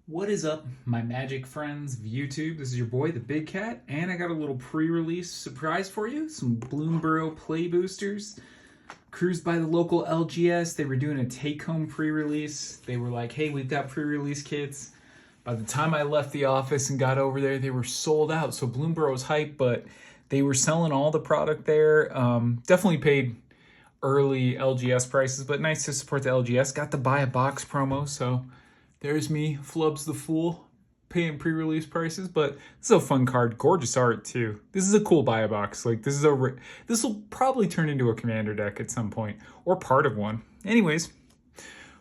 What is up, my magic friends of YouTube? This is your boy, the Big Cat, and I got a little pre-release surprise for you. Some Bloomburrow play boosters. Cruised by the local LGS. They were doing a take-home pre-release. They were like, hey, we've got pre-release kits. By the time I left the office and got over there, they were sold out. So Bloomburrow was hyped, but they were selling all the product there. Definitely paid early LGS prices, but nice to support the LGS. Got the buy a box promo, so there's me, Flubs the Fool, paying pre-release prices, but this is a fun card. Gorgeous art, too. This is a cool buy a box. Like, this will probably turn into a commander deck at some point, or part of one. Anyways,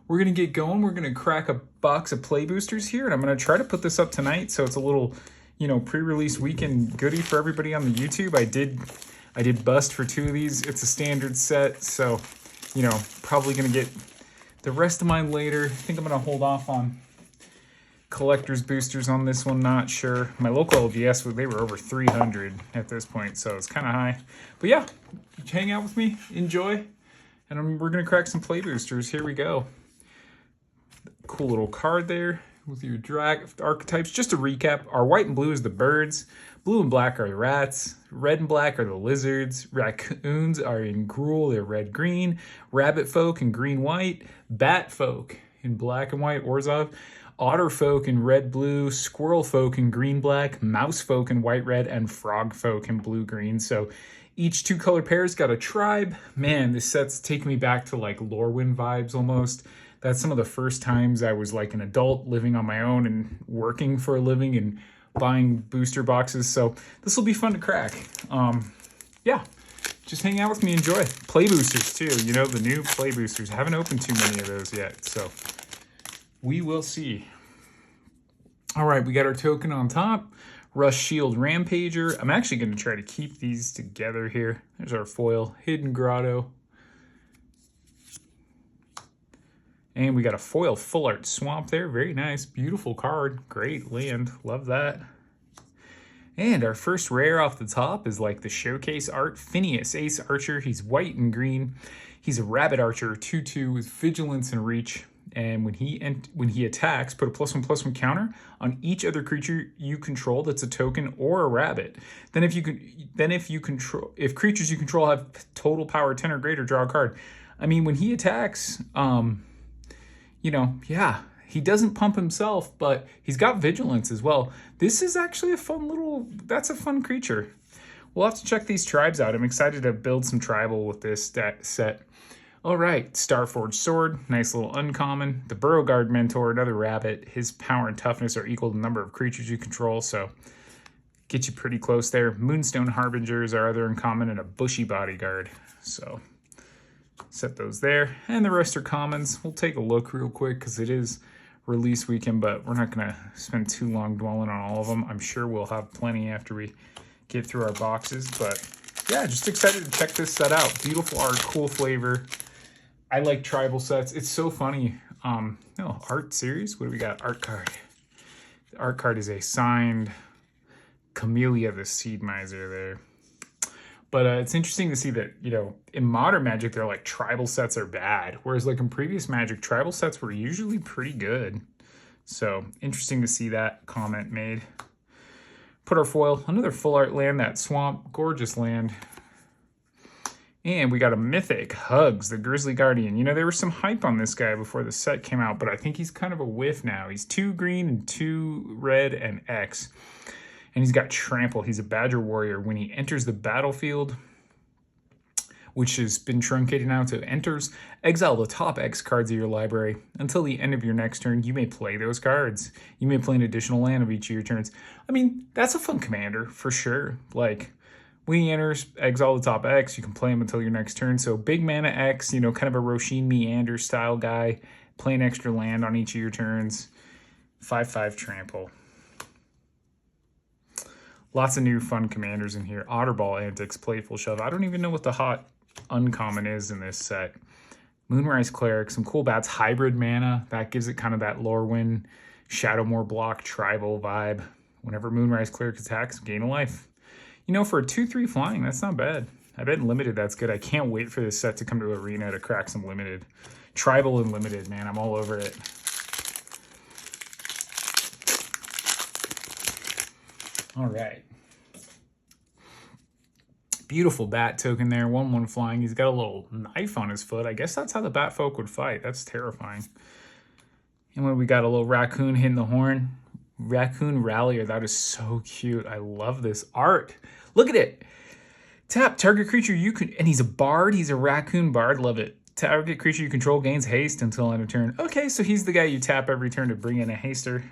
we're going to get going. We're going to crack a box of play boosters here, and I'm going to try to put this up tonight, so it's a little, pre-release weekend goodie for everybody on the YouTube. I did bust for 2 of these. It's a standard set, so, probably going to get the rest of mine later. I think I'm going to hold off on collector's boosters on this one. Not sure. My local LGS, they were over 300 at this point, so it's kind of high. But yeah, hang out with me, enjoy, and we're going to crack some play boosters. Here we go. Cool little card there with your drag archetypes. Just to recap, our white and blue is the birds. Blue and black are the rats. Red and black are the lizards. Raccoons are in Gruul, they're red-green. Rabbit folk in green-white. Bat folk in black and white, Orzhov. Otter folk in red-blue. Squirrel folk in green-black. Mouse folk in white-red. And frog folk in blue-green. So each 2-color pair's got a tribe. Man, this set's taking me back to like Lorwyn vibes almost. That's some of the first times I was like an adult living on my own and working for a living and buying booster boxes, so this will be fun to crack. Yeah, just hang out with me, enjoy. Play boosters too, the new play boosters. I haven't opened too many of those yet, so we will see. All right, we got our token on top. Rush Shield Rampager. I'm actually going to try to keep these together here. There's our foil, Hidden Grotto. And we got a foil full art swamp there. Very nice. Beautiful card. Great land. Love that. And our first rare off the top is like the showcase art. Phineas, Ace Archer. He's white and green. He's a rabbit archer, 2/2 with vigilance and reach. And when he attacks, put a +1/+1 counter on each other creature you control that's a token or a rabbit. Then if creatures you control have total power 10 or greater, draw a card. I mean, when he attacks, yeah, he doesn't pump himself, but he's got vigilance as well. This is actually that's a fun creature. We'll have to check these tribes out. I'm excited to build some tribal with this set. All right, Starforged Sword, nice little uncommon. The Beauregard Mentor, another rabbit. His power and toughness are equal to the number of creatures you control, so get you pretty close there. Moonstone Harbinger is our other uncommon, and a Bushy Bodyguard, so set those there, and the rest are commons. We'll take a look real quick because it is release weekend, but we're not going to spend too long dwelling on all of them. I'm sure we'll have plenty after we get through our boxes, but yeah, just excited to check this set out. Beautiful art, cool flavor. I like tribal sets. It's so funny. Art series. What do we got? Art card. The art card is a signed Camellia the Seed Miser there. But it's interesting to see that, in modern Magic, they're like tribal sets are bad. Whereas like in previous Magic, tribal sets were usually pretty good. So interesting to see that comment made. Put our foil, another full art land, that swamp, gorgeous land. And we got a mythic, Hugs, the Grizzly Guardian. There was some hype on this guy before the set came out, but I think he's kind of a whiff now. He's 2 green and 2 red and X. And he's got Trample. He's a Badger Warrior. When he enters the battlefield, which has been truncated now to enters, exile the top X cards of your library. Until the end of your next turn, you may play those cards. You may play an additional land of each of your turns. I mean, that's a fun commander for sure. Like, when he enters, exile the top X, you can play him until your next turn. So big mana X, kind of a Roshin Meander style guy. Play an extra land on each of your turns. 5/5 Trample. Lots of new fun commanders in here. Otterball Antics, Playful Shove. I don't even know what the hot uncommon is in this set. Moonrise Cleric, some cool bats. Hybrid Mana, that gives it kind of that Lorwyn, Shadowmoor block, tribal vibe. Whenever Moonrise Cleric attacks, gain a life. For a 2/3 flying, that's not bad. I bet in Limited that's good. I can't wait for this set to come to Arena to crack some Limited. Tribal and Limited, man, I'm all over it. All right. Beautiful bat token there. 1/1 flying. He's got a little knife on his foot. I guess that's how the bat folk would fight. That's terrifying. And when we got a little raccoon hitting the horn. Raccoon Rallier. That is so cute. I love this art. Look at it. Tap target creature you can, and he's a bard. He's a raccoon bard. Love it. Target creature you control gains haste until end of turn. Okay, so he's the guy you tap every turn to bring in a haster.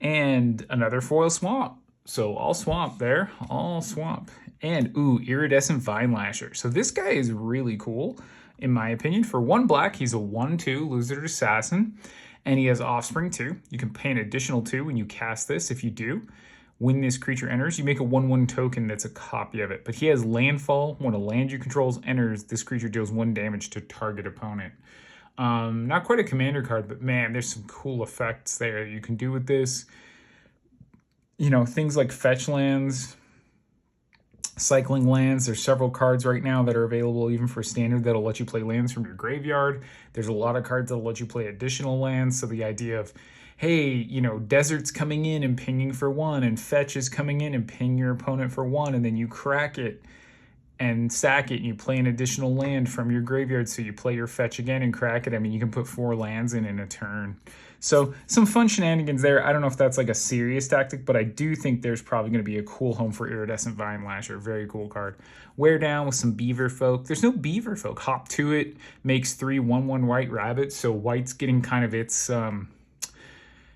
And another foil swamp. So all swamp there, all swamp. And ooh, iridescent vine lasher. So this guy is really cool, in my opinion. For 1 black, he's a 1/2 lizard assassin, and he has offspring 2. You can pay an additional 2 when you cast this. If you do, when this creature enters, you make a 1/1 token that's a copy of it. But he has landfall. When a land you control enters, this creature deals 1 damage to target opponent. Not quite a commander card, but man, there's some cool effects there you can do with this. You know, things like fetch lands, cycling lands. There's several cards right now that are available even for standard that'll let you play lands from your graveyard. There's a lot of cards that'll let you play additional lands. So the idea of, hey, you know, desert's coming in and pinging for 1, and fetch is coming in and ping your opponent for 1, and then you crack it and sack it, and you play an additional land from your graveyard, so you play your fetch again and crack it. I mean, you can put 4 lands in a turn. So some fun shenanigans there. I don't know if that's like a serious tactic, but I do think there's probably going to be a cool home for Iridescent Vine Lasher. Very cool card. Wear down with some Beaver Folk. There's no Beaver Folk. Hop to it. Makes 3 1/1 white rabbits. So white's getting kind of its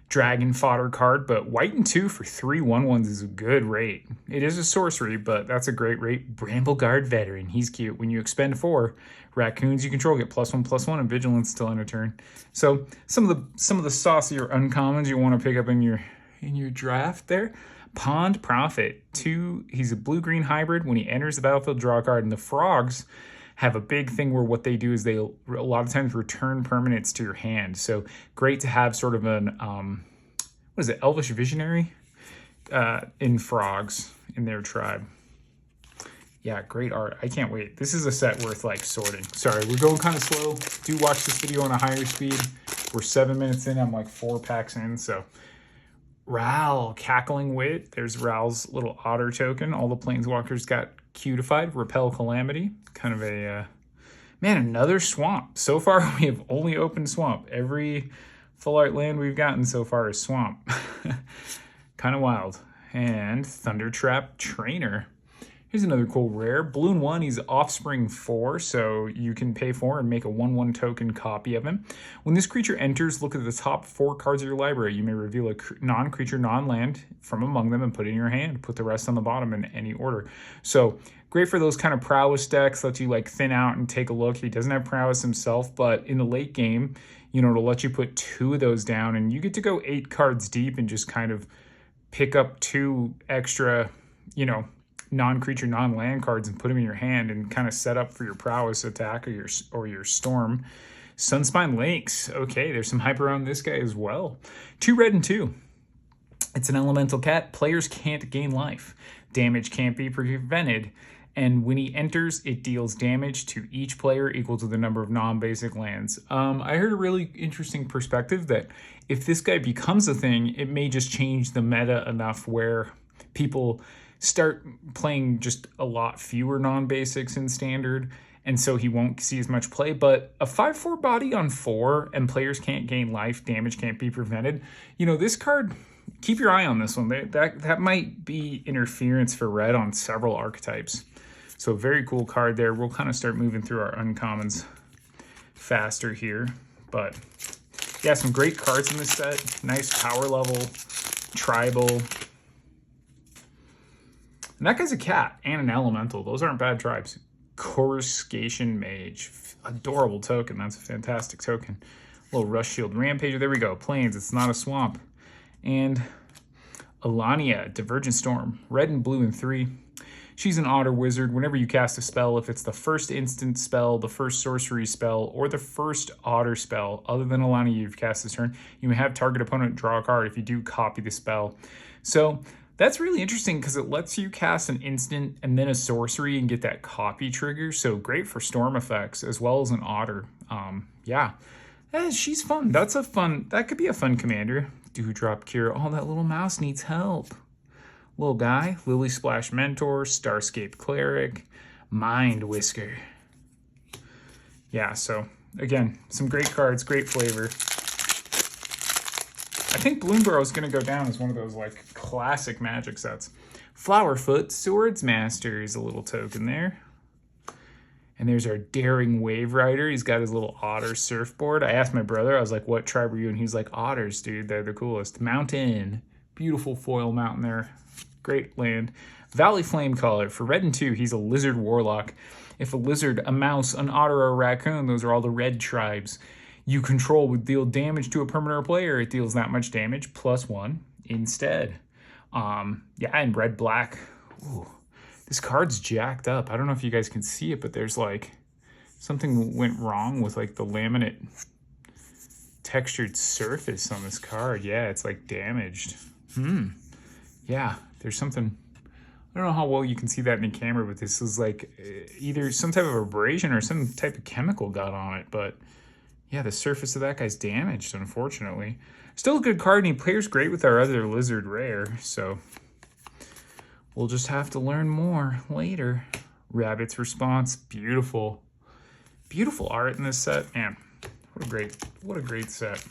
dragon fodder card, but white and 2 for 3 1/1s is a good rate. It is a sorcery, but that's a great rate. Brambleguard Veteran. He's cute. When you expend 4 raccoons you control get +1/+1 and vigilance till end of turn. So some of the saucier uncommons you want to pick up in your draft there. Pond Prophet. 2. He's a blue-green hybrid. When he enters the battlefield, draw a card. And the frogs have a big thing where what they do is they a lot of times return permanents to your hand. So great to have sort of an what is it, Elvish Visionary in frogs in their tribe. Yeah, great art. I can't wait. This is a set worth like sorting. Sorry, we're going kind of slow. Do watch this video on a higher speed. We're 7 minutes in. I'm like 4 packs in. So Ral, Cackling Wit. There's Ral's little otter token. All the planeswalkers got cutified. Repel Calamity. Kind of a man, another swamp. So far we have only opened swamp. Every full art land we've gotten so far is swamp. Kind of wild. And Thundertrap Trainer. Here's another cool rare. Balloon 1, he's offspring 4, so you can pay 4 and make a 1/1 token copy of him. When this creature enters, look at the top 4 cards of your library. You may reveal a non-creature, non-land from among them and put it in your hand. Put the rest on the bottom in any order. So great for those kind of prowess decks, lets you like thin out and take a look. He doesn't have prowess himself, but in the late game, you know, it'll let you put 2 of those down, and you get to go 8 cards deep and just kind of pick up 2 extra, you know, non-creature, non-land cards and put them in your hand and kind of set up for your prowess attack or your storm. Sunspine Lakes. Okay, there's some hype around this guy as well. 2 red and 2. It's an elemental cat. Players can't gain life. Damage can't be prevented. And when he enters, it deals damage to each player equal to the number of non-basic lands. I heard a really interesting perspective that if this guy becomes a thing, it may just change the meta enough where people start playing just a lot fewer non-basics in standard, and so he won't see as much play. But a 5/4 body on 4 and players can't gain life, damage can't be prevented. You know, this card, keep your eye on this one. That might be interference for red on several archetypes. So very cool card there. We'll kind of start moving through our uncommons faster here. But yeah, some great cards in this set. Nice power level, tribal. And that guy's a cat and an elemental. Those aren't bad tribes. Coruscation Mage. Adorable token. That's a fantastic token. Little Rush Shield Rampager. There we go. Plains. It's not a swamp. And Alania, Divergent Storm. Red and blue and 3. She's an otter wizard. Whenever you cast a spell, if it's the first instant spell, the first sorcery spell, or the first otter spell, other than Alania you've cast this turn, you may have target opponent draw a card. If you do, copy the spell. So that's really interesting because it lets you cast an instant and then a sorcery and get that copy trigger. So great for storm effects as well as an otter. Yeah, she's fun. That could be a fun commander. Dewdrop Cure. Oh, that little mouse needs help. little guy. Lily Splash Mentor, Starscape Cleric, Mind Whisker. Yeah, so again, some great cards, great flavor. I think Bloomburrow is going to go down as one of those like classic Magic sets. Flowerfoot Swords Master is a little token there. And there's our Daring Wave Rider. He's got his little otter surfboard. I asked my brother, I was like, what tribe are you? And he's like, otters, dude. They're the coolest. Mountain. Beautiful foil mountain there. Great land. Valley Flamecaller. For red and 2, he's a lizard warlock. If a lizard, a mouse, an otter, or a raccoon, those are all the red tribes you control, would deal damage to a permanent or player. It deals that much damage +1 instead. Yeah, and red-black. Ooh. This card's jacked up. I don't know if you guys can see it, but there's like something went wrong with like the laminate textured surface on this card. Yeah, it's like damaged. Yeah, there's something. I don't know how well you can see that in the camera, but this is like either some type of abrasion or some type of chemical got on it. But yeah, the surface of that guy's damaged, unfortunately. Still a good card, and he pairs great with our other lizard rare, so we'll just have to learn more later. Rabbit's Response, beautiful. Beautiful art in this set. Man, what a great set.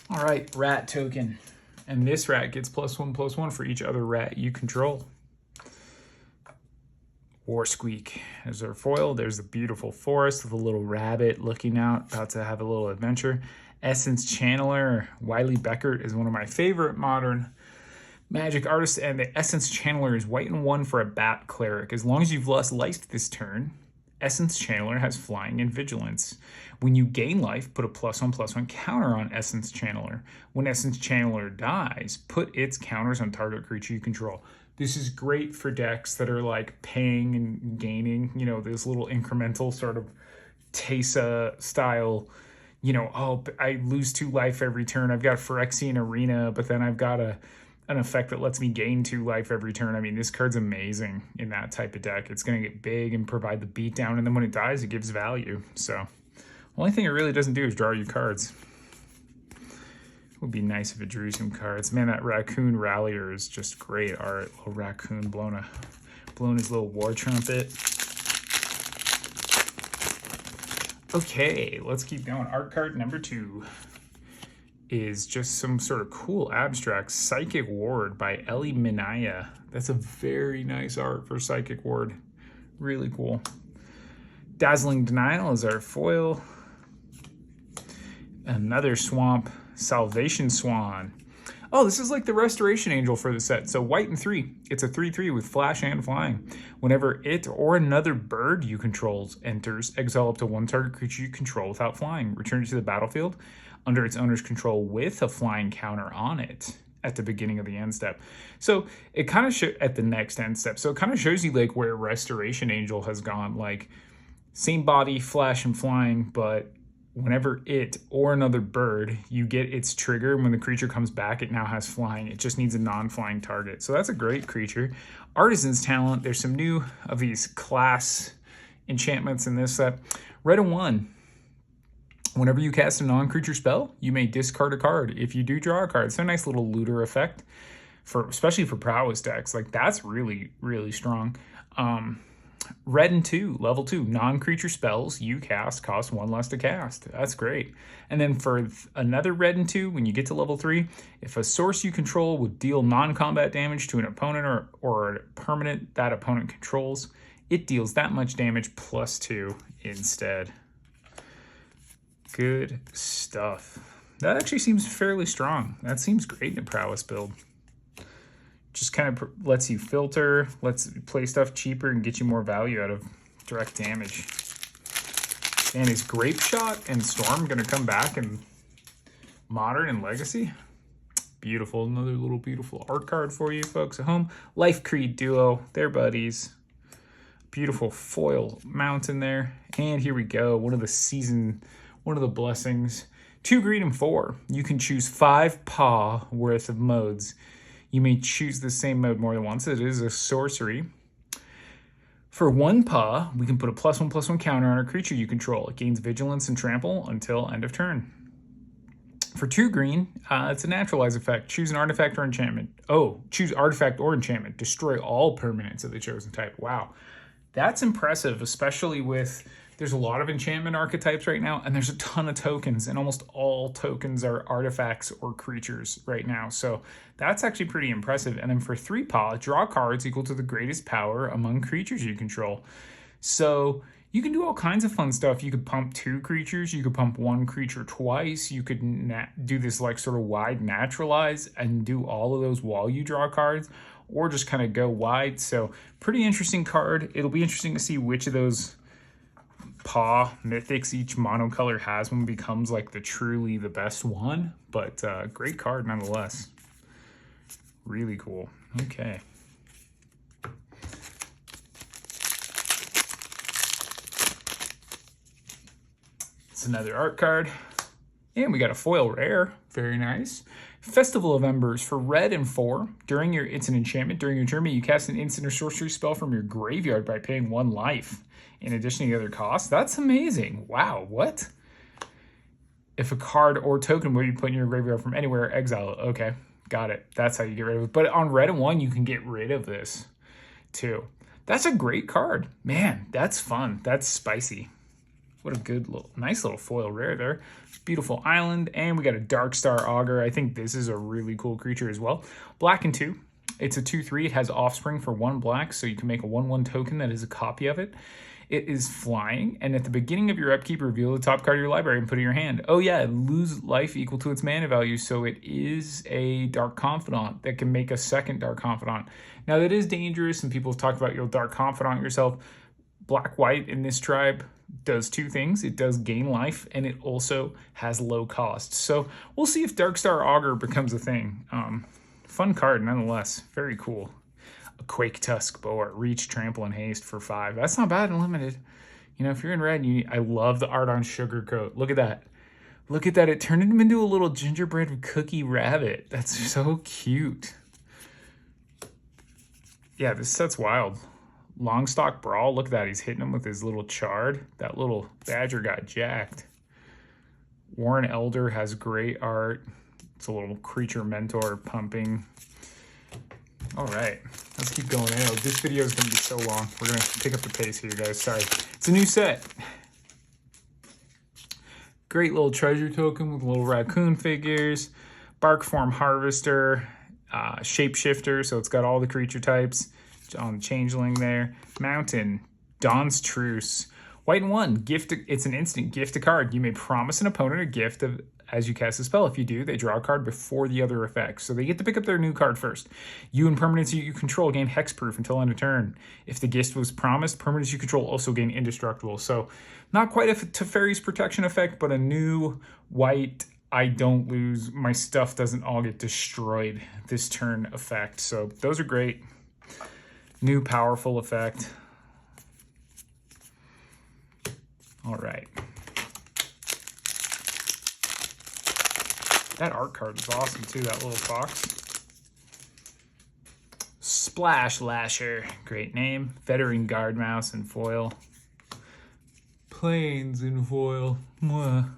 All right, rat token. And this rat gets +1/+1 for each other rat you control. War Squeak is our foil. There's the beautiful forest with a little rabbit looking out, about to have a little adventure. Essence Channeler. Wiley Beckert is one of my favorite modern Magic artists, and the Essence Channeler is white and 1 for a Bat Cleric. As long as you've lost life this turn, Essence Channeler has flying and vigilance. When you gain life, put a +1/+1 counter on Essence Channeler. When Essence Channeler dies, put its counters on target creature you control. This is great for decks that are like paying and gaining, you know, this little incremental sort of Tesa style, you know, oh, I lose 2 life every turn. I've got Phyrexian Arena, but then I've got an effect that lets me gain 2 life every turn. I mean, this card's amazing in that type of deck. It's going to get big and provide the beatdown, and then when it dies, it gives value. So the only thing it really doesn't do is draw you cards. It would be nice if it drew some cards. Man, that Raccoon Rallier is just great art. Little raccoon blowing his little war trumpet. Okay, let's keep going. Art card number 2 is just some sort of cool abstract. Psychic Ward by Ellie Minaya. That's a very nice art for Psychic Ward. Really cool. Dazzling Denial is our foil. Another swamp. Salvation Swan. Oh, this is like the Restoration Angel for the set. So white and 3. It's a 3/3 with flash and flying. Whenever it or another bird you control enters, exile up to 1 target creature you control without flying. Return it to the battlefield under its owner's control with a flying counter on it at the beginning of the end step. So it kind of at the next end step. So it kind of shows you like where Restoration Angel has gone. Like same body, flash and flying, but whenever it or another bird, you get its trigger, and when the creature comes back, it now has flying. It just needs a non-flying target. So that's a great creature. Artisan's Talent. There's some new of these class enchantments in this set. Red and 1. Whenever you cast a non-creature spell, you may discard a card. If you do draw a card, it's a nice little looter effect, especially for prowess decks. Like that's really, really strong. Red and 2, level 2, non-creature spells you cast cost 1 less to cast. That's great. And then for another red and 2, when you get to level 3, if a source you control would deal non-combat damage to an opponent or a permanent that opponent controls, it deals that much damage +2 instead. Good stuff. That actually seems fairly strong. That seems great in a prowess build. Just kind of lets you filter, lets you play stuff cheaper and get you more value out of direct damage. And is Grape Shot and Storm going to come back in Modern and Legacy? Beautiful. Another little beautiful art card for you folks at home. Life Creed Duo. They're buddies. Beautiful foil mountain there. And here we go. One of the blessings. 2 green and 4. You can choose 5 paw worth of modes. You may choose the same mode more than once. It is a sorcery. For 1 paw, we can put a +1/+1 counter on a creature you control. It gains vigilance and trample until end of turn. For 2 green, it's a naturalize effect. Choose an artifact or enchantment. Oh, choose artifact or enchantment. Destroy all permanents of the chosen type. Wow. That's impressive, especially with, there's a lot of enchantment archetypes right now, and there's a ton of tokens, and almost all tokens are artifacts or creatures right now. So that's actually pretty impressive. And then for 3 paw, draw cards equal to the greatest power among creatures you control. So you can do all kinds of fun stuff. You could pump 2 creatures. You could pump 1 creature twice. You could do this like sort of wide naturalize and do all of those while you draw cards, or just kind of go wide. So pretty interesting card. It'll be interesting to see which of those paw mythics each monocolor has when it becomes like truly the best one. But great card nonetheless. Really cool. Okay. It's another art card. And we got a foil rare. Very nice. Festival of Embers for red and 4. It's an enchantment. During your turn, you cast an instant or sorcery spell from your graveyard by paying 1 life. In addition to the other costs. That's amazing. Wow, what? If a card or token will be put in your graveyard from anywhere, exile it. Okay, got it. That's how you get rid of it. But on red and 1, you can get rid of this too. That's a great card. Man, that's fun. That's spicy. What a good nice little foil rare there. Beautiful island. And we got a Darkstar Augur. I think this is a really cool creature as well. Black and 2. It's a 2/3. It has offspring for 1 black, so you can make a 1/1 token that is a copy of it. It is flying, and at the beginning of your upkeep, reveal the top card of your library and put it in your hand. Oh yeah, lose life equal to its mana value, so it is a Dark Confidant that can make a second Dark Confidant. Now that is dangerous, and people have talked about you'll Dark Confidant yourself. Black-white in this tribe does 2 things. It does gain life, and it also has low cost. So we'll see if Darkstar Augur becomes a thing. Fun card nonetheless. Very cool. A Quake Tusk Boar, reach, trample, and haste for 5. That's not bad in limited. You know, if you're in red, I love the art on Sugarcoat. Look at that. Look at that. It turned him into a little gingerbread cookie rabbit. That's so cute. Yeah, this set's wild. Longstock Brawl. Look at that. He's hitting him with his little chard. That little badger got jacked. Warren Elder has great art. It's a little creature mentor pumping. All right, let's keep going. I know this video is going to be so long. We're going to pick up the pace here, guys. Sorry. It's a new set. Great little treasure token with little raccoon figures. Bark Form Harvester. Shapeshifter, so it's got all the creature types on the changeling there. Mountain. Dawn's Truce. White and 1. Gift. It's an instant. Gift a card. You may promise an opponent a gift as you cast a spell. If you do, they draw a card before the other effects. So they get to pick up their new card first. You and permanents you control gain hexproof until end of turn. If the gift was promised, permanents you control also gain indestructible. So not quite a Teferi's protection effect, but a new white, I don't lose, my stuff doesn't all get destroyed this turn effect. So those are great. New powerful effect. All right. That art card is awesome too, that little fox. Splash Lasher, great name. Veteran Guard Mouse in foil. Plains in foil. Mwah.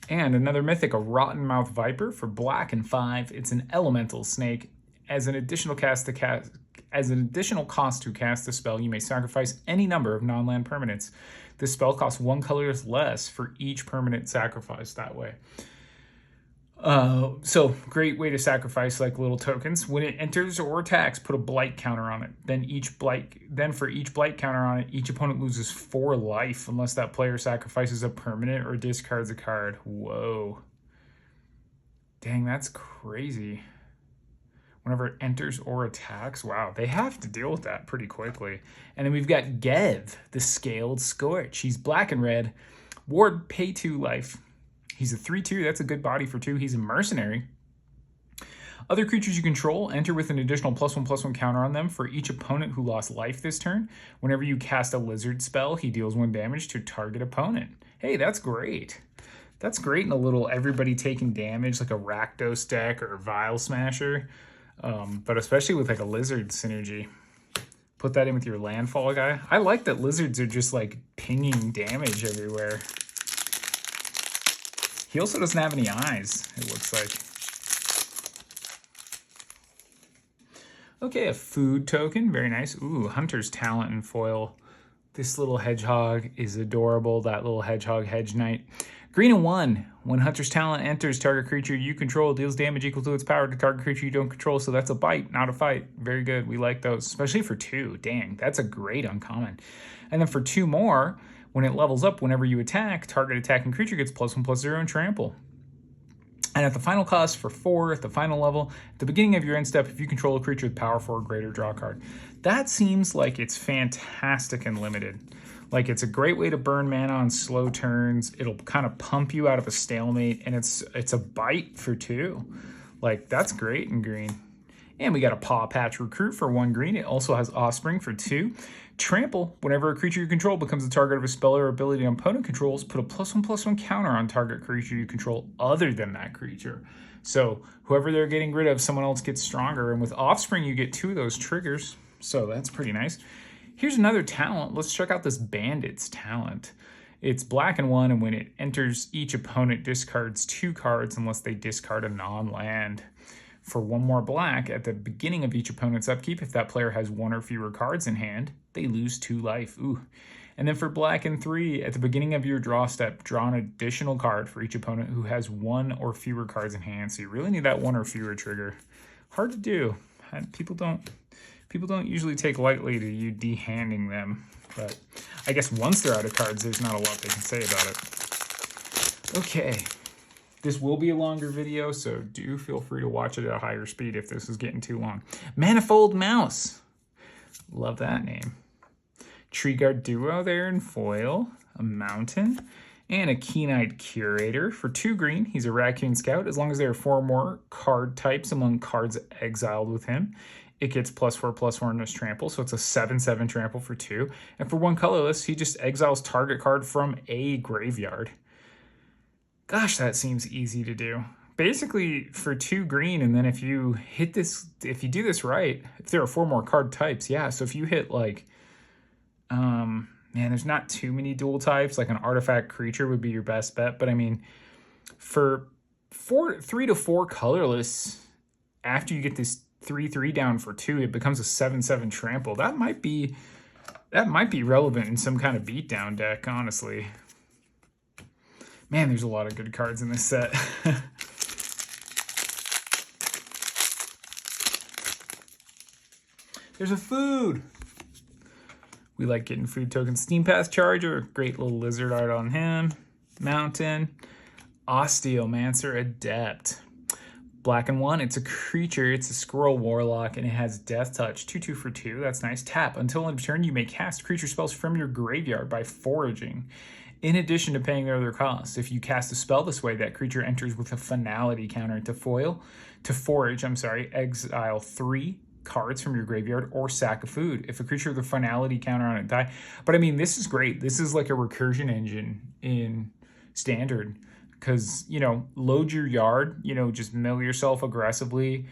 And another mythic, a Rotten Mouth Viper for black and 5. It's an elemental snake. As an additional cost to cast the spell, you may sacrifice any number of non-land permanents. This spell costs 1 color less for each permanent sacrifice that way. So great way to sacrifice like little tokens. When it enters or attacks, put a blight counter on it. Then for each blight counter on it, each opponent loses 4 life unless that player sacrifices a permanent or discards a card. Whoa. Dang, that's crazy. Whenever it enters or attacks, wow, they have to deal with that pretty quickly. And then we've got Gev, the Scaled Scorch. He's black and red. Ward, pay 2 life. He's a 3/2. That's a good body for 2. He's a mercenary. Other creatures you control enter with an additional +1/+1 counter on them for each opponent who lost life this turn. Whenever you cast a lizard spell, he deals 1 damage to target opponent. Hey, that's great. That's great in a little everybody taking damage like a Rakdos deck or a Vile Smasher. But especially with like a lizard synergy. Put that in with your landfall guy. I like that lizards are just like pinging damage everywhere. He also doesn't have any eyes, it looks like. Okay, a food token. Very nice. Ooh, Hunter's Talent in foil. This little hedgehog is adorable. That little hedgehog hedge knight. Green and 1. When Hunter's Talent enters, target creature you control deals damage equal to its power to target creature you don't control. So that's a bite, not a fight. Very good. We like those, especially for 2. Dang, that's a great uncommon. And then for 2 more, when it levels up, whenever you attack, target attacking creature gets +1/+0 and trample. And at the final cost for 4, at the final level, at the beginning of your end step, if you control a creature with power 4 or greater, draw a card. That seems like it's fantastic and limited. Like, it's a great way to burn mana on slow turns. It'll kind of pump you out of a stalemate, and it's a bite for 2. Like, that's great in green. And we got a Paw Patch Recruit for 1 green. It also has Offspring for 2. Trample, whenever a creature you control becomes the target of a spell or ability an opponent controls, put a +1/+1 counter on target creature you control other than that creature. So whoever they're getting rid of, someone else gets stronger. And with Offspring, you get 2 of those triggers. So that's pretty nice. Here's another talent. Let's check out this Bandit's talent. It's black and 1, and when it enters, each opponent discards 2 cards unless they discard a non-land. For 1 more black, at the beginning of each opponent's upkeep, if that player has 1 or fewer cards in hand, they lose 2 life. Ooh. And then for black and 3, at the beginning of your draw step, draw an additional card for each opponent who has 1 or fewer cards in hand. So you really need that 1 or fewer trigger. Hard to do. People don't usually take lightly to you de-handing them. But I guess once they're out of cards, there's not a lot they can say about it. Okay. This will be a longer video, so do feel free to watch it at a higher speed if this is getting too long. Manifold Mouse. Love that name. Tree Guard Duo there in foil. A Mountain. And a Keen-Eyed Curator. For 2 green, he's a Raccoon Scout. As long as there are 4 more card types among cards exiled with him, it gets +4/+4 in his trample, so it's a 7/7 trample for 2. And for 1 colorless, he just exiles target card from a graveyard. Gosh, that seems easy to do. Basically, for 2 green, and then if you hit this, if you do this right, if there are 4 more card types, yeah. So if you hit like, man, there's not too many dual types. Like an artifact creature would be your best bet. But I mean, for 3 to 4 colorless, after you get this 3/3 down for 2, it becomes a 7/7 trample. That might be relevant in some kind of beatdown deck, honestly. Man, there's a lot of good cards in this set. There's a food. We like getting food tokens. Steam Path Charger, great little lizard art on him. Mountain. Osteomancer Adept. Black and 1, it's a creature, it's a squirrel warlock, and it has Death Touch. 2/2 for 2, that's nice. Tap, until end of turn, you may cast creature spells from your graveyard by foraging, in addition to paying their other costs. If you cast a spell this way, that creature enters with a finality counter to forage, exile 3 cards from your graveyard or sack a food. If a creature with a finality counter on it die. But I mean, this is great. This is like a recursion engine in Standard. Because, you know, load your yard, you know, just mill yourself aggressively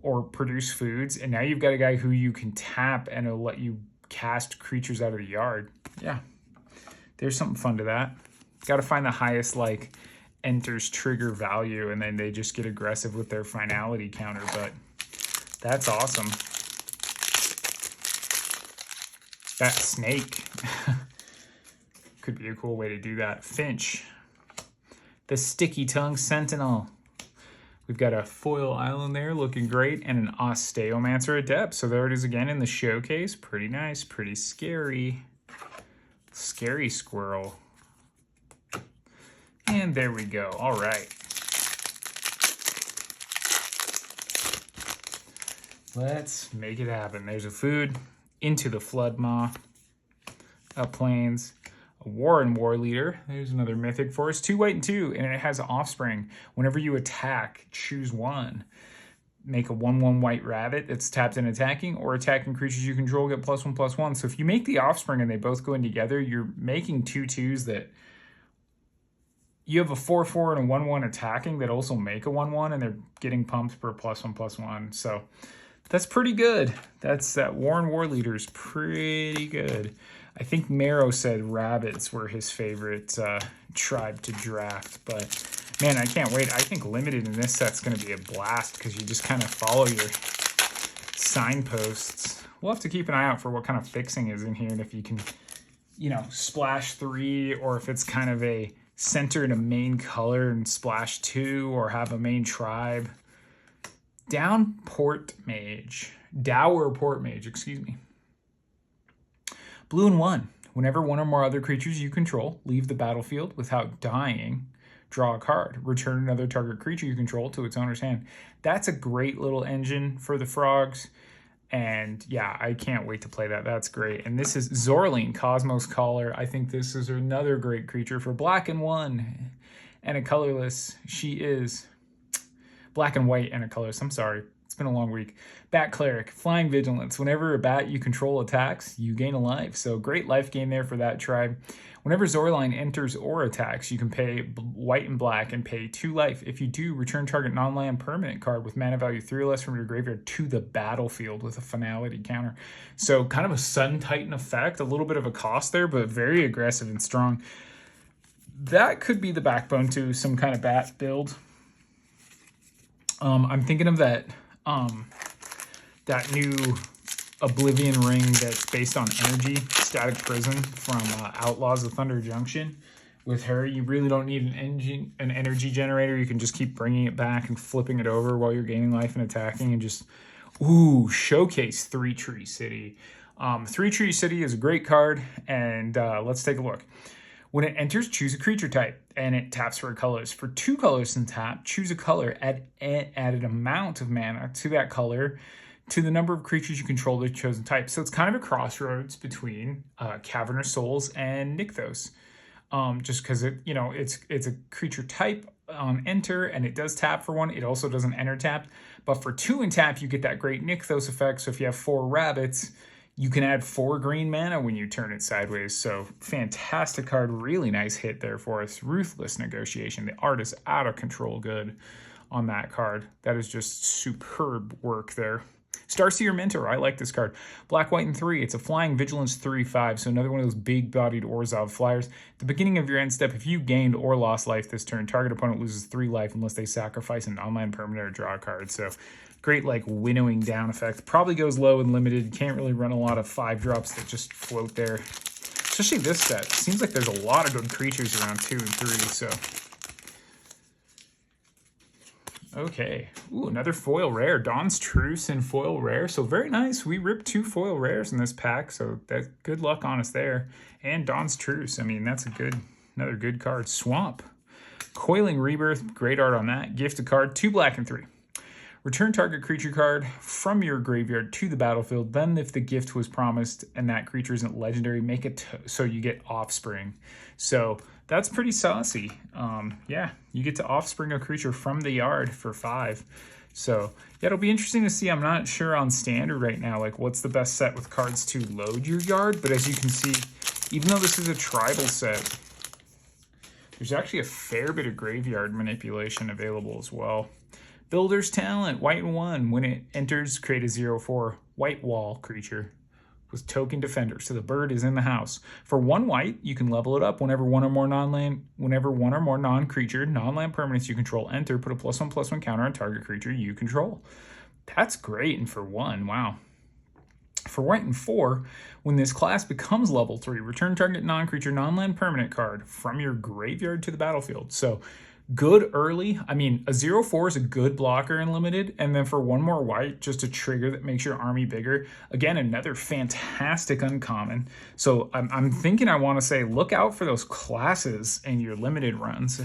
or produce foods. And now you've got a guy who you can tap and it'll let you cast creatures out of the yard. Yeah, there's something fun to that. Got to find the highest, like, enters trigger value, and then they just get aggressive with their finality counter. But that's awesome. That snake could be a cool way to do that. Finch. The Sticky Tongue Sentinel. We've got a foil island there looking great, and an Osteomancer Adept. So there it is again in the showcase. Pretty nice, pretty scary. Scary squirrel. And there we go. All right. Let's make it happen. There's a food. Into the Floodmaw. Up Plains. A Warren War Leader. There's another mythic for us. 2 white and 2, and it has Offspring. Whenever you attack, choose 1. Make a 1/1 white rabbit that's tapped and attacking, or attacking creatures you control get +1/+1. So if you make the Offspring and they both go in together, you're making 2/2s that you have a 4/4 and a 1/1 attacking that also make a 1/1, and they're getting pumped for +1/+1. So that's pretty good. That Warren War Leader is pretty good. I think Marrow said rabbits were his favorite tribe to draft, but Man, I can't wait. I think limited in this set's going to be a blast because you just kind of follow your signposts. We'll have to keep an eye out for what kind of fixing is in here and if you can, you know, splash 3 or if it's kind of a center and a main color and splash 2 or have a main tribe. Dower Port Mage, excuse me. Blue and 1. Whenever one or more other creatures you control leave the battlefield without dying, draw a card. Return another target creature you control to its owner's hand. That's a great little engine for the frogs. And yeah, I can't wait to play that. That's great. And this is Zorline, Cosmos Caller. I think this is another great creature for black and 1 and a colorless. She is black and white and a colorless. I'm sorry. It's been a long week. Bat Cleric, Flying Vigilance. Whenever a bat you control attacks, you gain a life. So great life gain there for that tribe. Whenever Zorline enters or attacks, you can pay white and black and pay 2 life. If you do, return target non-land permanent card with mana value 3 or less from your graveyard to the battlefield with a finality counter. So kind of a Sun Titan effect, a little bit of a cost there, but very aggressive and strong. That could be the backbone to some kind of bat build. I'm thinking of that new Oblivion ring that's based on energy, Static Prison from Outlaws of Thunder Junction. With her, you really don't need an energy generator. You can just keep bringing it back and flipping it over while you're gaining life and attacking and just, showcase 3 Tree City. 3 Tree City is a great card, and let's take a look. When it enters, choose a creature type, and it taps for colors. For 2 colors in tap, choose a color, add an amount of mana to that color to the number of creatures you control the chosen type. So it's kind of a crossroads between Cavernous Souls and Nykthos. Just because it's a creature type on enter, and it does tap for 1. It also doesn't enter tapped. But for 2 in tap, you get that great Nykthos effect. So if you have 4 rabbits, you can add 4 green mana when you turn it sideways. So fantastic card. Really nice hit there for us. Ruthless Negotiation. The art is out of control good on that card. That is just superb work there. Starseer Mentor. I like this card. Black, white, and 3. It's a Flying Vigilance 3/5. So another one of those big-bodied Orzhov flyers. At the beginning of your end step, if you gained or lost life this turn, target opponent loses 3 life unless they sacrifice an online permanent or draw a card. So great, like, winnowing down effect. Probably goes low and limited. Can't really run a lot of 5-drops that just float there. Especially this set. Seems like there's a lot of good creatures around 2 and 3, so. Okay. Ooh, another foil rare. Dawn's Truce and foil rare. So very nice. We ripped 2 foil rares in this pack, so that's good luck on us there. And Dawn's Truce. I mean, that's another good card. Swamp. Coiling Rebirth. Great art on that. Gift a card. 2 black and 3. Return target creature card from your graveyard to the battlefield. Then if the gift was promised and that creature isn't legendary, make it so you get Offspring. So that's pretty saucy. Yeah, you get to Offspring a creature from the yard for 5. So yeah, it'll be interesting to see. I'm not sure on standard right now, like what's the best set with cards to load your yard. But as you can see, even though this is a tribal set, there's actually a fair bit of graveyard manipulation available as well. Builder's Talent, white and 1. When it enters, create a 0/4 white wall creature with token defender. So the bird is in the house. For 1 white, you can level it up whenever one or more non-creature, non-land permanents you control enter, put a +1/+1 counter on target creature you control. That's great. And for 1, wow. For white and 4, when this class becomes level 3, return target non-creature, non-land permanent card from your graveyard to the battlefield. So good early. I mean, a 0/4 is a good blocker in limited. And then for 1 more white, just a trigger that makes your army bigger. Again, another fantastic uncommon. So I'm thinking I want to say, look out for those classes in your limited runs.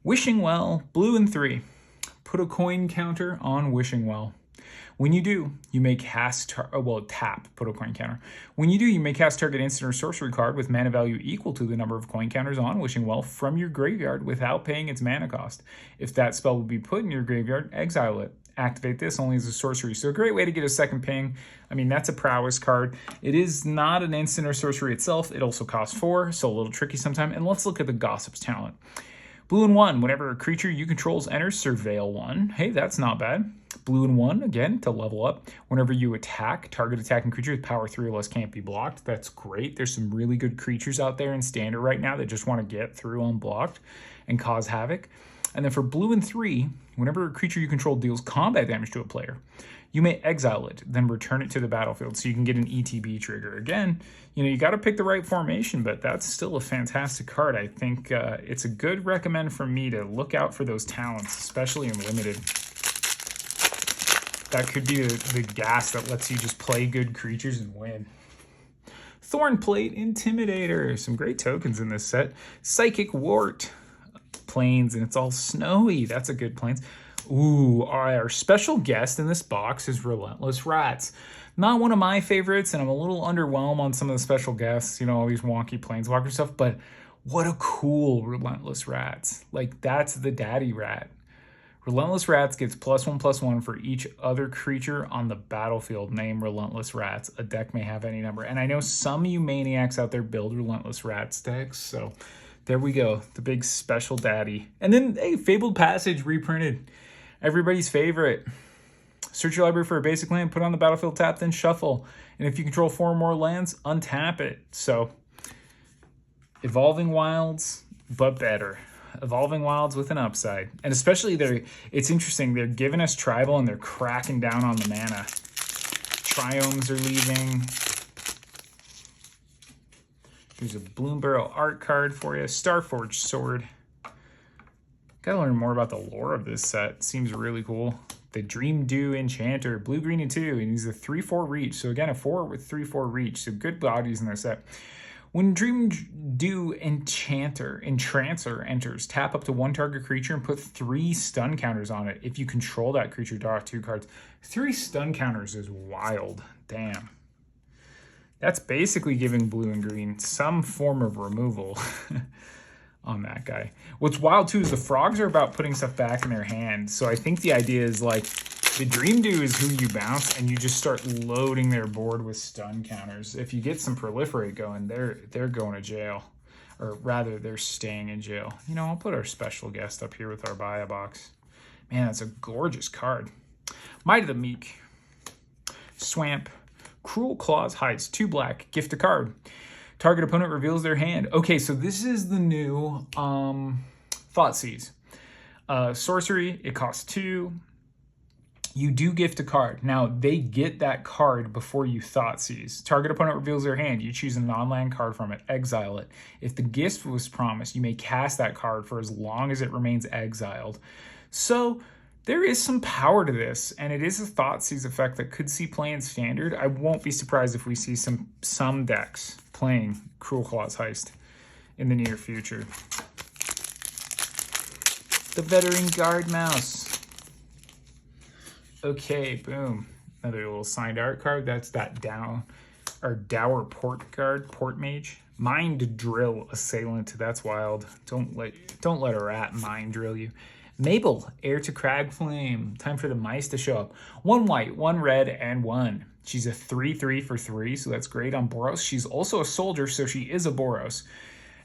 Wishing Well, blue and 3. Put a coin counter on Wishing Well. When you do, you may cast, tap, put a coin counter. When you do, you may cast target instant or sorcery card with mana value equal to the number of coin counters on Wishing Well from your graveyard without paying its mana cost. If that spell would be put in your graveyard, exile it. Activate this only as a sorcery. So a great way to get a second ping. I mean, that's a prowess card. It is not an instant or sorcery itself. It also costs 4, so a little tricky sometimes. And let's look at the Gossip's Talent. Blue and 1, whenever a creature you control enters, surveil 1. Hey, that's not bad. Blue and 1, again, to level up. Whenever you attack, target attacking creature with power 3 or less can't be blocked. That's great. There's some really good creatures out there in Standard right now that just want to get through unblocked and cause havoc. And then for blue and 3, whenever a creature you control deals combat damage to a player, you may exile it, then return it to the battlefield so you can get an ETB trigger. Again, you got to pick the right formation, but that's still a fantastic card. I think it's a good recommend for me to look out for those talents, especially in Limited. That could be the gas that lets you just play good creatures and win. Thornplate Intimidator. Some great tokens in this set. Psychic Wart. Plains, and it's all snowy. That's a good Plains. Ooh, our special guest in this box is Relentless Rats. Not one of my favorites, and I'm a little underwhelmed on some of the special guests, all these wonky Planeswalker stuff, but what a cool Relentless Rats. Like, that's the daddy rat. Relentless Rats gets +1/+1 for each other creature on the battlefield named Relentless Rats. A deck may have any number. And I know some of you maniacs out there build Relentless Rats decks, so there we go. The big special daddy. And then, hey, Fabled Passage reprinted. Everybody's favorite. Search your library for a basic land, put it on the battlefield, tap, then shuffle. And if you control 4 or more lands, untap it. So, Evolving Wilds, but better. Evolving Wilds with an upside. And especially it's interesting, they're giving us tribal and they're cracking down on the mana. Triomes are leaving. Here's a Bloomburrow art card for you. Starforged Sword. Gotta learn more about the lore of this set. Seems really cool. The Dream Dew Enchanter. Blue, green, and 2. And he's a 3/4 reach. So again, a 4 with 3/4 reach. So good bodies in this set. When Dream Dew Entrancer enters, tap up to 1 target creature and put 3 stun counters on it. If you control that creature, draw 2 cards. 3 stun counters is wild. Damn. That's basically giving blue and green some form of removal on that guy. What's wild, too, is the frogs are about putting stuff back in their hand. So I think the idea is, like, the Dream Dew is who you bounce, and you just start loading their board with stun counters. If you get some Proliferate going, they're going to jail. Or rather, they're staying in jail. I'll put our special guest up here with our buy box. Man, that's a gorgeous card. Might of the Meek. Swamp. Cruel Claws Heist. 2 black. Gift a card. Target opponent reveals their hand. Okay, so this is the new Thoughtseize. Sorcery, it costs 2. You do gift a card. Now, they get that card before you Thoughtseize. Target opponent reveals their hand. You choose a non-land card from it. Exile it. If the gift was promised, you may cast that card for as long as it remains exiled. So, there is some power to this, and it is a Thoughtseize effect that could see play in Standard. I won't be surprised if we see some decks playing Cruel Claws Heist in the near future. The Veteran Guard Mouse. Okay, boom. Another little signed art card. That's that Dour Port card, Port Mage. Mind Drill Assailant. That's wild. Don't let a rat mind drill you. Mabel, Heir to Cragflame. Time for the mice to show up. 1 white, 1 red, and 1. She's a 3/3 for 3, so that's great on Boros. She's also a soldier, so she is a Boros.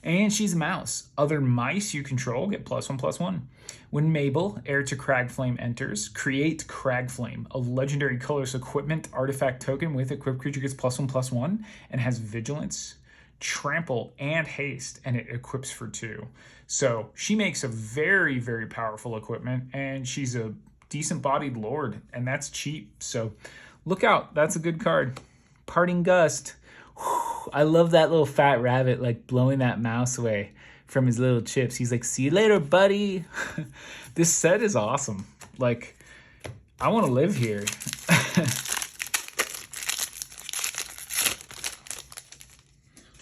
And she's a mouse. Other mice you control get +1/+1. When Mabel, Heir to Cragflame, enters, create Cragflame, a legendary colorless equipment artifact token with equipped creature gets +1/+1 and has Vigilance, Trample, and Haste, and it equips for 2. So she makes a very, very powerful equipment, and she's a decent-bodied lord, and that's cheap. So look out. That's a good card. Parting Gust. Whew, I love that little fat rabbit, like, blowing that mouse away from his little chips. He's like, see you later, buddy. This set is awesome. Like, I want to live here.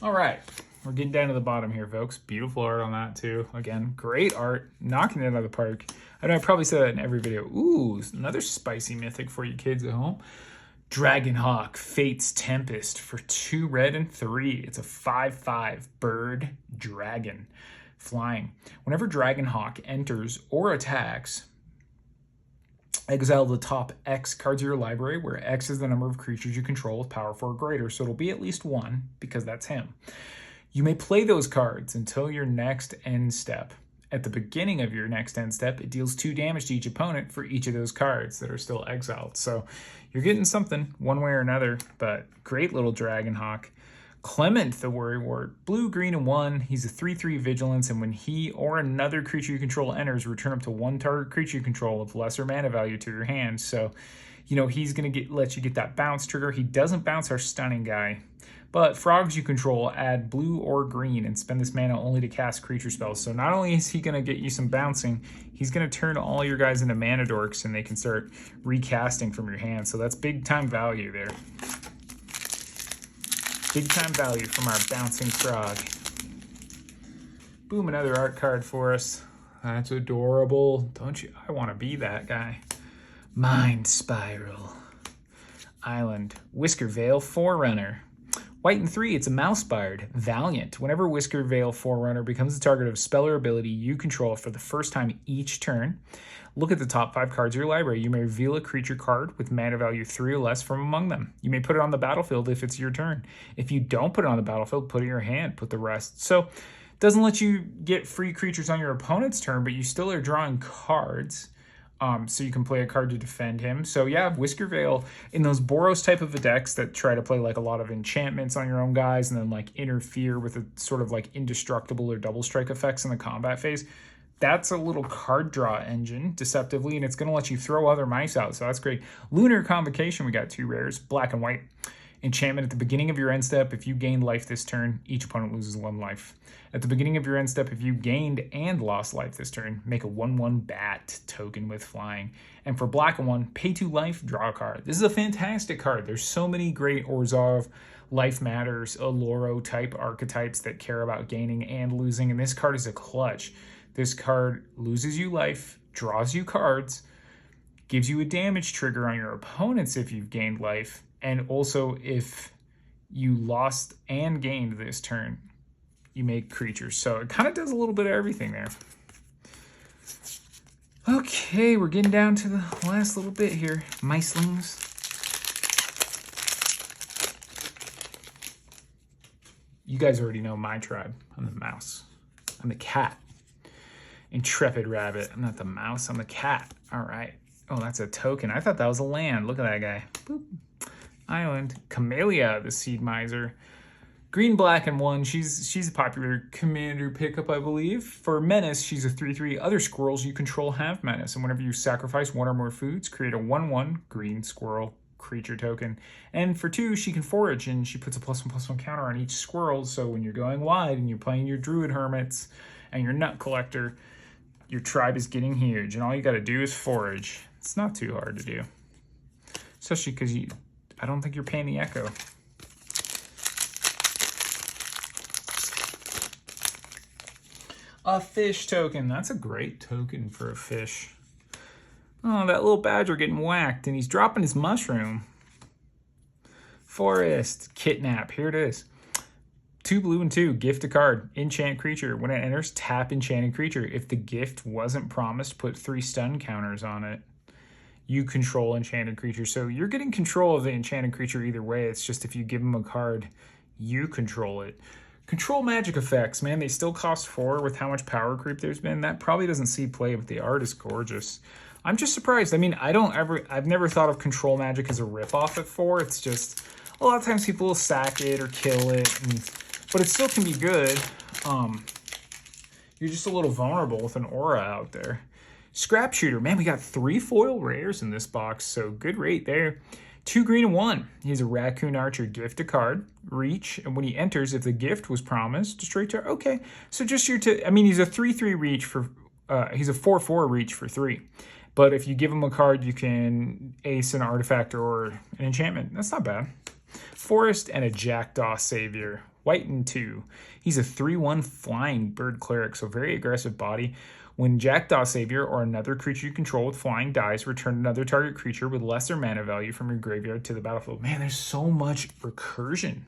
All right. We're getting down to the bottom here, folks. Beautiful art on that, too. Again, great art. Knocking it out of the park. I know I probably said that in every video. Ooh, another spicy mythic for you kids at home. Dragonhawk, Fate's Tempest for 2 red and 3. It's a 5/5 bird dragon flying. Whenever Dragonhawk enters or attacks, exile the top X cards of your library, where X is the number of creatures you control with power 4 or greater. So it'll be at least 1 because that's him. You may play those cards until your next end step. At the beginning of your next end step, it deals 2 damage to each opponent for each of those cards that are still exiled. So you're getting something one way or another, but great little Dragon Hawk. Clement, the Worry Wart, blue, green, and 1. He's a 3/3 vigilance, and when he or another creature you control enters, return up to 1 target creature you control of lesser mana value to your hand. So, you know, he's going to let you get that bounce trigger. He doesn't bounce our stunning guy. But frogs you control add blue or green and spend this mana only to cast creature spells. So not only is he going to get you some bouncing, he's going to turn all your guys into mana dorks and they can start recasting from your hand. So that's big time value there. Big time value from our bouncing frog. Boom, another art card for us. That's adorable. Don't you? I want to be that guy. Mind Spiral. Island. Whisker Veil Forerunner. White and 3, it's a Mouse Bard. Valiant. Whenever Whisker Veil Forerunner becomes the target of spell or ability you control for the first time each turn, look at the top 5 cards of your library. You may reveal a creature card with mana value 3 or less from among them. You may put it on the battlefield if it's your turn. If you don't put it on the battlefield, put it in your hand, put the rest. So it doesn't let you get free creatures on your opponent's turn, but you still are drawing cards. So you can play a card to defend him. So yeah, Whisker Veil in those Boros type of decks that try to play like a lot of enchantments on your own guys and then like interfere with a sort of like indestructible or double strike effects in the combat phase. That's a little card draw engine deceptively, and it's going to let you throw other mice out. So that's great. Lunar Convocation, we got 2 rares, black and white. Enchantment at the beginning of your end step. If you gained life this turn, each opponent loses 1 life. At the beginning of your end step, if you gained and lost life this turn, make a 1/1 bat token with flying. And for black and 1, pay 2 life, draw a card. This is a fantastic card. There's so many great Orzhov, Life Matters, Alluro type archetypes that care about gaining and losing, and this card is a clutch. This card loses you life, draws you cards, gives you a damage trigger on your opponents if you've gained life, and also if you lost and gained this turn, you make creatures. So it kind of does a little bit of everything there. Okay, we're getting down to the last little bit here. Micelings. You guys already know my tribe. I'm the mouse. I'm the cat. Intrepid rabbit. I'm not the mouse, I'm the cat. All right. Oh, that's a token. I thought that was a land. Look at that guy. Boop. Island. Camellia, the Seed Miser. Green, black, and 1. She's a popular commander pickup, I believe. For Menace, she's a 3/3. Other squirrels you control have Menace. And whenever you sacrifice 1 or more foods, create a 1/1 green squirrel creature token. And for 2, she can forage, and she puts a +1/+1 counter on each squirrel. So when you're going wide and you're playing your Druid Hermits and your Nut Collector, your tribe is getting huge. And all you got to do is forage. It's not too hard to do. Especially because I don't think you're paying the echo. A fish token. That's a great token for a fish. Oh, that little badger getting whacked, and he's dropping his mushroom. Forest. Kidnap. Here it is. 2 blue and 2. Gift a card. Enchant creature. When it enters, tap enchanted creature. If the gift wasn't promised, put 3 stun counters on it. You control enchanted creature. So you're getting control of the enchanted creature either way. It's just if you give them a card, you control it. Control magic effects, man, they still cost 4 with how much power creep there's been. That probably doesn't see play, but the art is gorgeous. I'm just surprised. I mean, I've never thought of control magic as a ripoff at 4. It's just a lot of times people will sack it or kill it, but it still can be good. You're just a little vulnerable with an aura out there. Scrap Shooter, man, we got 3 foil rares in this box, so good rate there. 2 green and 1. He's a Raccoon Archer. Gift a card. Reach. And when he enters, if the gift was promised, destroy target. Okay. So just he's a 3/3 reach for, he's a 4/4 reach for 3. But if you give him a card, you can ace an artifact or an enchantment. That's not bad. Forest and a Jackdaw Savior. White and 2. He's a 3/1 flying bird cleric, so very aggressive body. When Jackdaw Savior or another creature you control with flying dies, return another target creature with lesser mana value from your graveyard to the battlefield. Man, there's so much recursion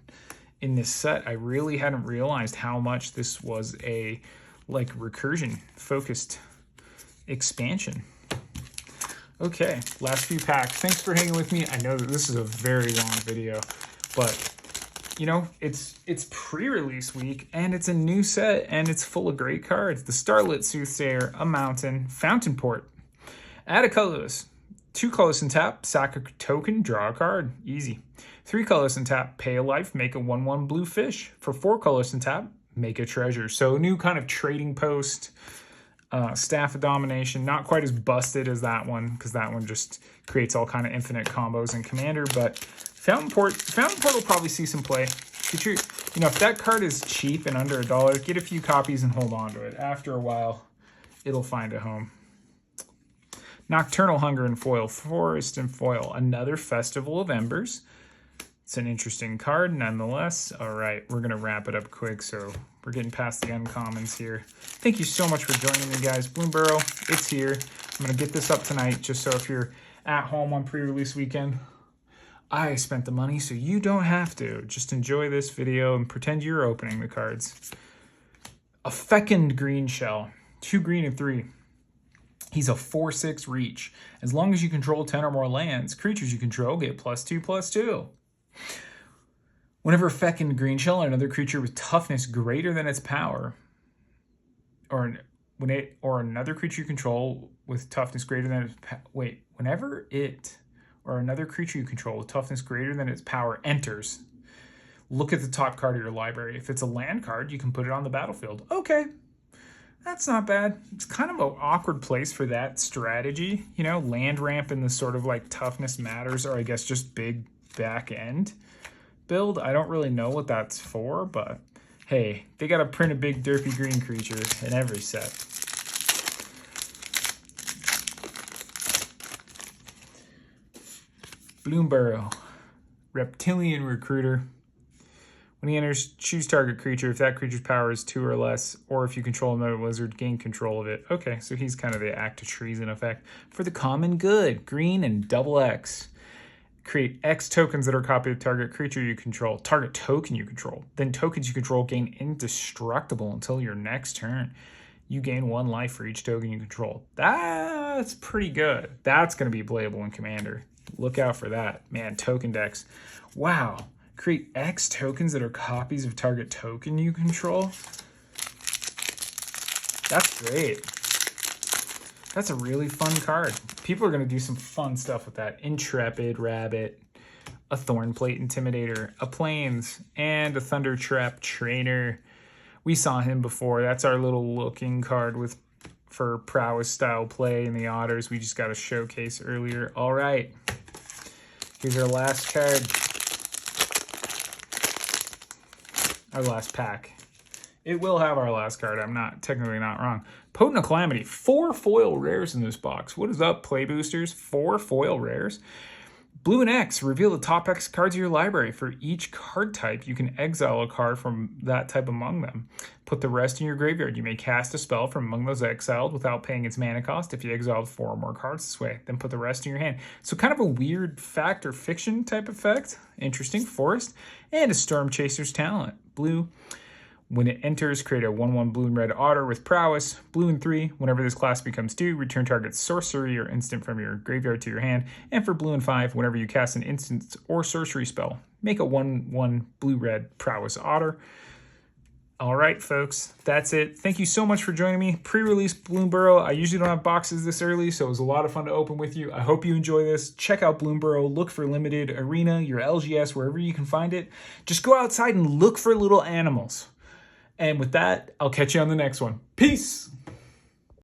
in this set. I really hadn't realized how much this was a recursion-focused expansion. Okay, last few packs. Thanks for hanging with me. I know that this is a very long video, but you know, it's pre-release week, and it's a new set, and it's full of great cards. The Starlit Soothsayer, a Mountain, Fountain Port. Add a colorless. 2 colors and tap, sack a token, draw a card. Easy. 3 colors and tap, pay a life, make a 1/1 blue fish. For 4 colors and tap, make a treasure. So a new kind of trading post, Staff of Domination. Not quite as busted as that one, because that one just creates all kind of infinite combos in Commander. But Fountain Port will probably see some play. You know, if that card is cheap and under $1, get a few copies and hold on to it. After a while, it'll find a home. Nocturnal Hunger in foil, Forest in foil, another Festival of Embers. It's an interesting card nonetheless. All right, we're gonna wrap it up quick, so we're getting past the uncommons here. Thank you so much for joining me, guys. Bloomburrow, it's here. I'm gonna get this up tonight, just so if you're at home on pre-release weekend, I spent the money, so you don't have to. Just enjoy this video and pretend you're opening the cards. A Fecund Green Shell, 2 green and 3. He's a 4/6 reach. As long as you control 10 or more lands, creatures you control get +2/+2. Whenever a Fecund Green Shell, another creature with toughness greater than its power, or another creature you control with toughness greater than its whenever it or another creature you control with toughness greater than its power enters, look at the top card of your library. If it's a land card, you can put it on the battlefield. Okay. That's not bad. It's kind of an awkward place for that strategy. You know, land ramp in the sort of like toughness matters, or I guess just big back end build. I don't really know what that's for, but hey, they got to print a big derpy green creature in every set. Bloomburrow, Reptilian Recruiter. When he enters, choose target creature. If that creature's power is 2 or less, or if you control another lizard, gain control of it. Okay, so he's kind of the act of treason effect. For the common good, green and X. Create X tokens that are a copy of target creature you control. Target token you control. Then tokens you control gain indestructible until your next turn. You gain 1 life for each token you control. That's pretty good. That's going to be playable in Commander. Look out for that. Man, token decks. Wow. Create X tokens that are copies of target token you control. That's great. That's a really fun card. People are going to do some fun stuff with that. Intrepid Rabbit, a Thornplate Intimidator, a Plains, and a Thunder Trap Trainer. We saw him before. That's our little looking card for prowess style play in the Otters. We just got a showcase earlier. All right. Here's our last card. Our last pack. It will have our last card. I'm technically not wrong. Potent Calamity. 4 foil rares in this box. What is up, play boosters? 4 foil rares. Blue and X. Reveal the top X cards of your library. For each card type, you can exile a card from that type among them. Put the rest in your graveyard. You may cast a spell from among those exiled without paying its mana cost if you exiled 4 or more cards this way. Then put the rest in your hand. So kind of a weird fact or fiction type effect. Interesting. Forest. And a Storm Chaser's Talent. Blue. When it enters, create a 1/1 blue and red otter with prowess. Blue and 3, whenever this class becomes due, return target sorcery or instant from your graveyard to your hand. And for blue and 5, whenever you cast an instant or sorcery spell, make a 1/1 blue-red prowess otter. All right, folks, that's it. Thank you so much for joining me. Pre-release Bloomburrow. I usually don't have boxes this early, so it was a lot of fun to open with you. I hope you enjoy this. Check out Bloomburrow. Look for Limited, Arena, your LGS, wherever you can find it. Just go outside and look for little animals. And with that, I'll catch you on the next one. Peace!